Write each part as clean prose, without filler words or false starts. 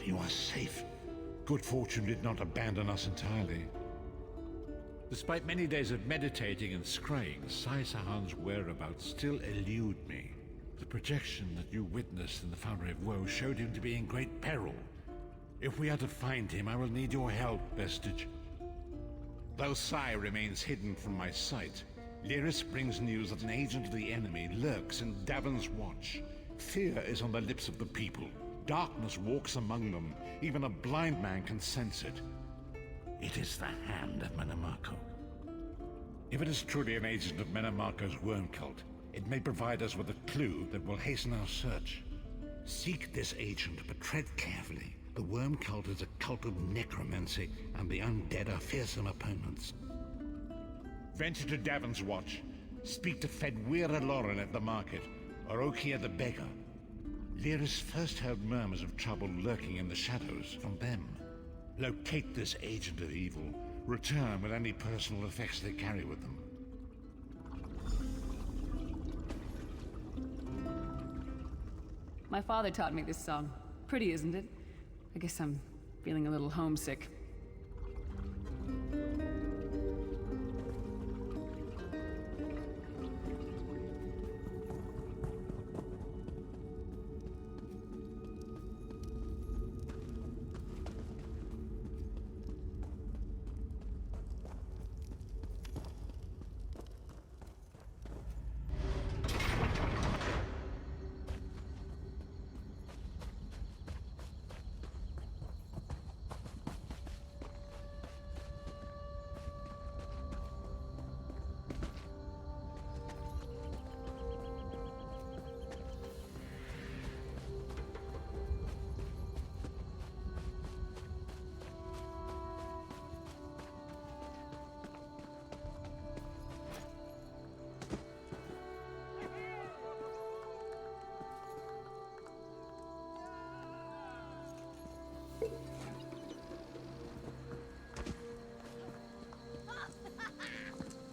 You are safe. Good fortune did not abandon us entirely. Despite many days of meditating and scrying, Sai Sahan's whereabouts still elude me. The projection that you witnessed in the Foundry of Woe showed him to be in great peril. If we are to find him, I will need your help, Vestige. Though Sai remains hidden from my sight, Lyris brings news that an agent of the enemy lurks in Davon's Watch. Fear is on the lips of the people. Darkness walks among them. Even a blind man can sense it. It is the hand of Menamarco. If it is truly an agent of Menamarco's worm cult, it may provide us with a clue that will hasten our search. Seek this agent, but tread carefully. The worm cult is a cult of necromancy, and the undead are fearsome opponents. Venture to Davon's Watch. Speak to Fedwira Lauren at the market, or Okia the beggar. Lyris first heard murmurs of trouble lurking in the shadows from them. Locate this agent of evil. Return with any personal effects they carry with them. My father taught me this song. Pretty, isn't it? I guess I'm feeling a little homesick.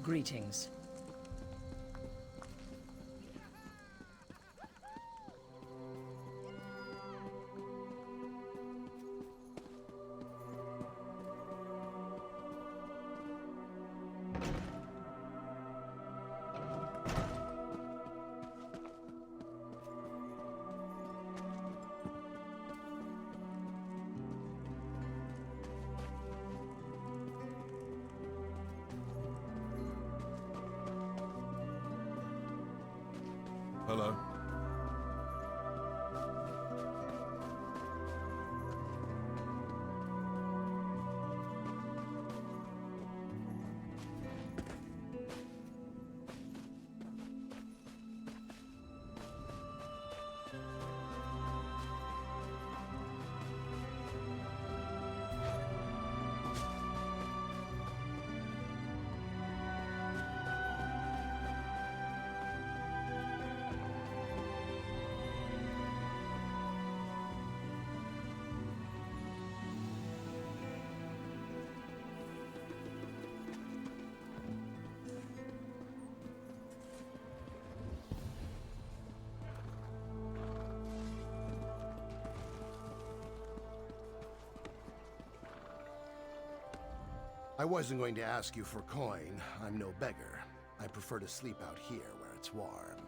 Greetings. Hello. I wasn't going to ask you for coin. I'm no beggar. I prefer to sleep out here where it's warm.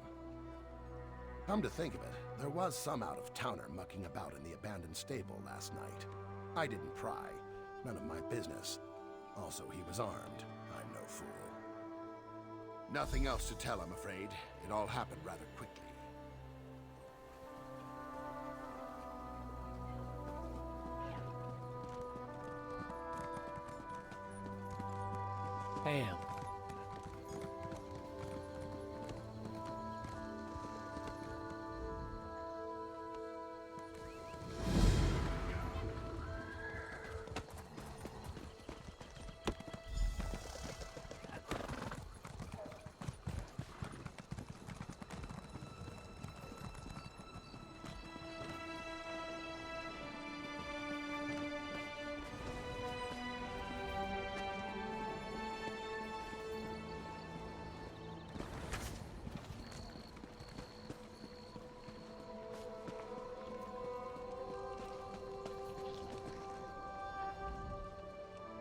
Come to think of it, there was some out-of-towner mucking about in the abandoned stable last night. I didn't pry. None of my business. Also, he was armed. I'm no fool. Nothing else to tell, I'm afraid. It all happened rather quickly. Hail.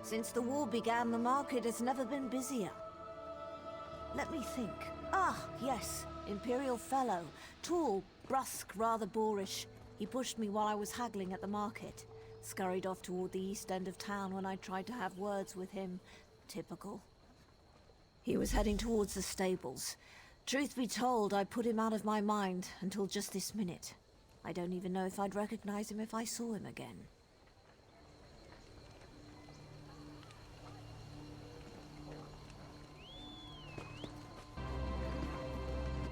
Since the war began, the market has never been busier. Let me think. Ah, yes. Imperial fellow. Tall, brusque, rather boorish. He pushed me while I was haggling at the market. Scurried off toward the east end of town when I tried to have words with him. Typical. He was heading towards the stables. Truth be told, I put him out of my mind until just this minute. I don't even know if I'd recognize him if I saw him again.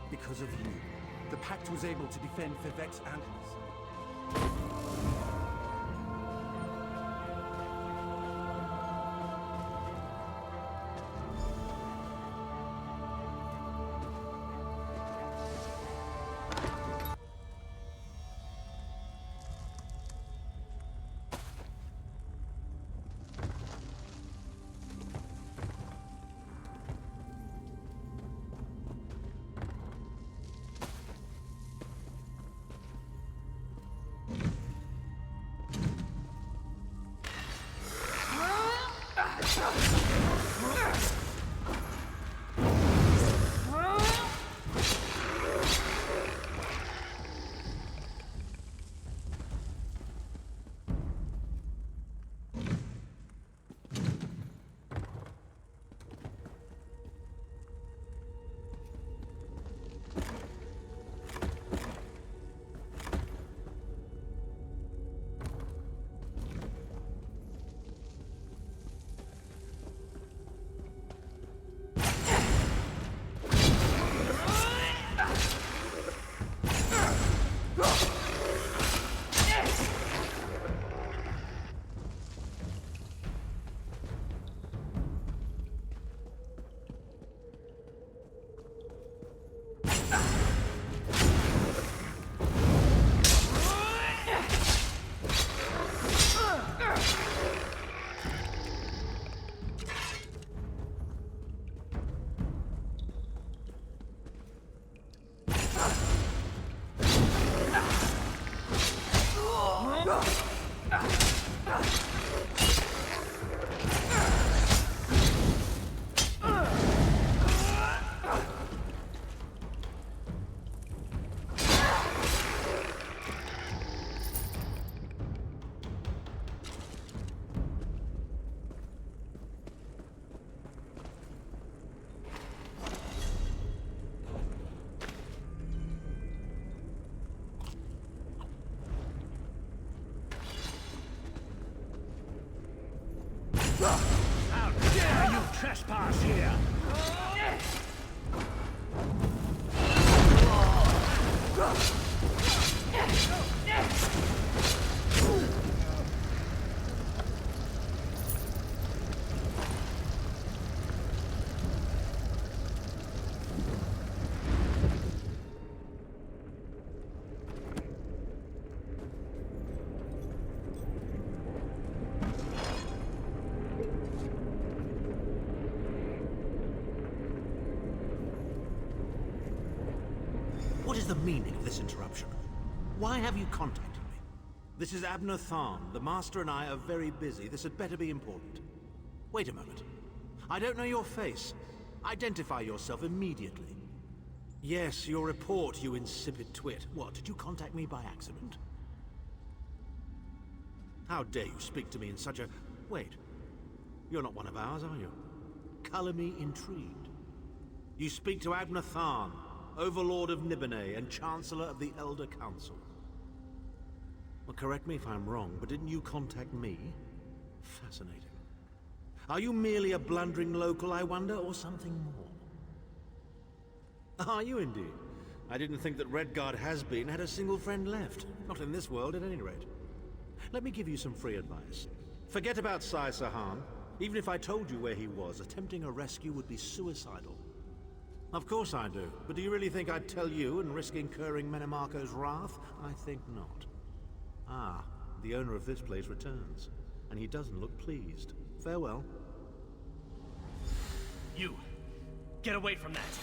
Because of you, the Pact was able to defend Vivec's antlers. How dare you trespass here! What is the meaning of this interruption? Why have you contacted me? This is Abner Tharn. The Master and I are very busy. This had better be important. Wait a moment. I don't know your face. Identify yourself immediately. Yes, your report, you insipid twit. What, did you contact me by accident? How dare you speak to me in such a... Wait. You're not one of ours, are you? Color me intrigued. You speak to Abner Tharn, Overlord of Nibene and Chancellor of the Elder Council. Well, correct me if I'm wrong, but didn't you contact me? Fascinating. Are you merely a blundering local, I wonder, or something more? Are you indeed? I didn't think that Redguard has-been had a single friend left. Not in this world, at any rate. Let me give you some free advice. Forget about Sai Sahan. Even if I told you where he was, attempting a rescue would be suicidal. Of course I do, but do you really think I'd tell you and risk incurring Menemarco's wrath? I think not. Ah, the owner of this place returns, and he doesn't look pleased. Farewell. You! Get away from that!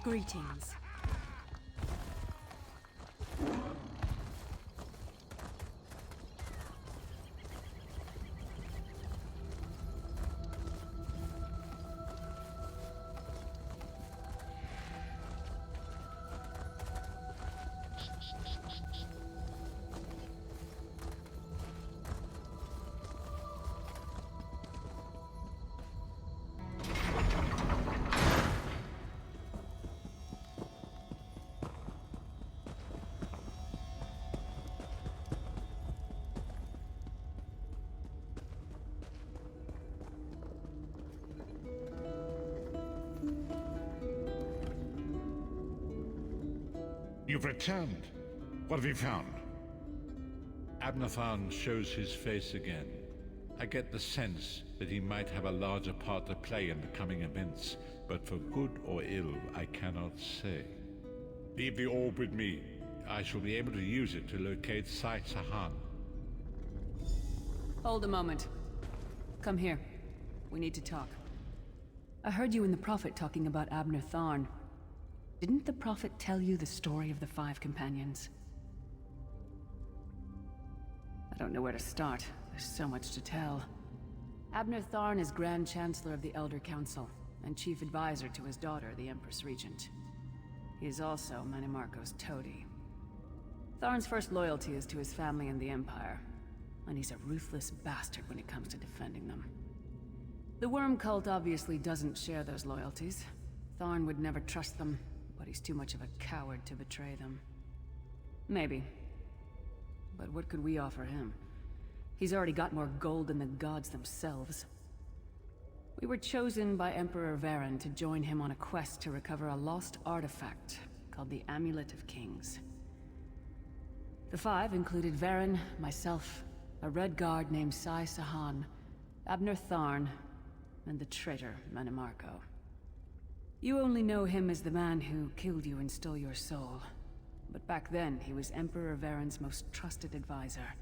Greetings. You've returned. What have you found? Abner Tharn shows his face again. I get the sense that he might have a larger part to play in the coming events, but for good or ill, I cannot say. Leave the orb with me. I shall be able to use it to locate Sai Sahan. Hold a moment. Come here. We need to talk. I heard you and the Prophet talking about Abner Tharn. Didn't the Prophet tell you the story of the Five Companions? I don't know where to start. There's so much to tell. Abner Tharn is Grand Chancellor of the Elder Council, and Chief Advisor to his daughter, the Empress Regent. He is also Manimarco's toady. Tharn's first loyalty is to his family and the Empire, and he's a ruthless bastard when it comes to defending them. The Worm Cult obviously doesn't share those loyalties. Tharn would never trust them, but he's too much of a coward to betray them. Maybe. But what could we offer him? He's already got more gold than the gods themselves. We were chosen by Emperor Varen to join him on a quest to recover a lost artifact called the Amulet of Kings. The five included Varen, myself, a Red Guard named Sai Sahan, Abner Tharn, and the traitor Manimarco. You only know him as the man who killed you and stole your soul. But back then, he was Emperor Varen's most trusted advisor.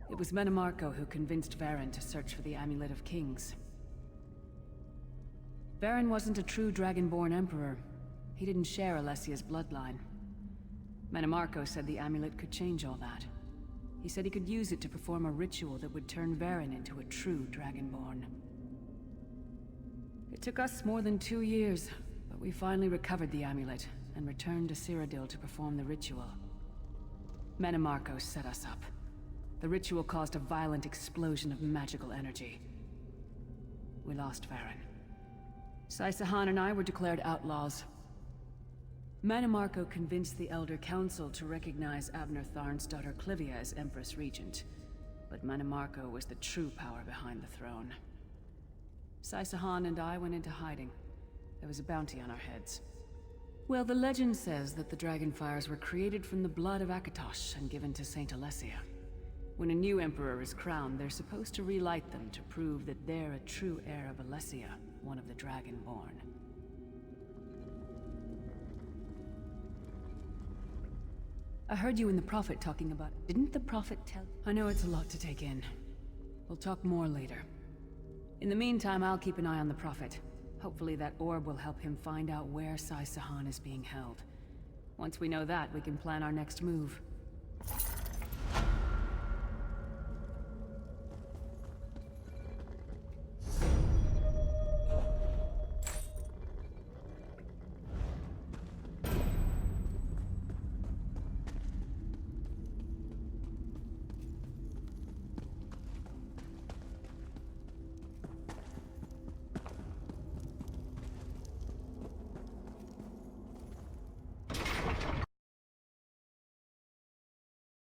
It was Manimarco who convinced Varen to search for the Amulet of Kings. Varen wasn't a true Dragonborn Emperor. He didn't share Alessia's bloodline. Manimarco said the amulet could change all that. He said he could use it to perform a ritual that would turn Varen into a true Dragonborn. It took us more than 2 years, but we finally recovered the amulet and returned to Cyrodiil to perform the ritual. Manimarco set us up. The ritual caused a violent explosion of magical energy. We lost Varen. Sai Sahan and I were declared outlaws. Manimarco convinced the Elder Council to recognize Abner Tharn's daughter Clivia as Empress Regent. But Manimarco was the true power behind the throne. Sai Sahan and I went into hiding. There was a bounty on our heads. Well, the legend says that the Dragonfires were created from the blood of Akatosh and given to Saint Alessia. When a new emperor is crowned, they're supposed to relight them to prove that they're a true heir of Alessia, one of the Dragonborn. I heard you and the Prophet talking about... Didn't the Prophet tell... I know it's a lot to take in. We'll talk more later. In the meantime, I'll keep an eye on the Prophet. Hopefully that orb will help him find out where Sai Sahan is being held. Once we know that, we can plan our next move.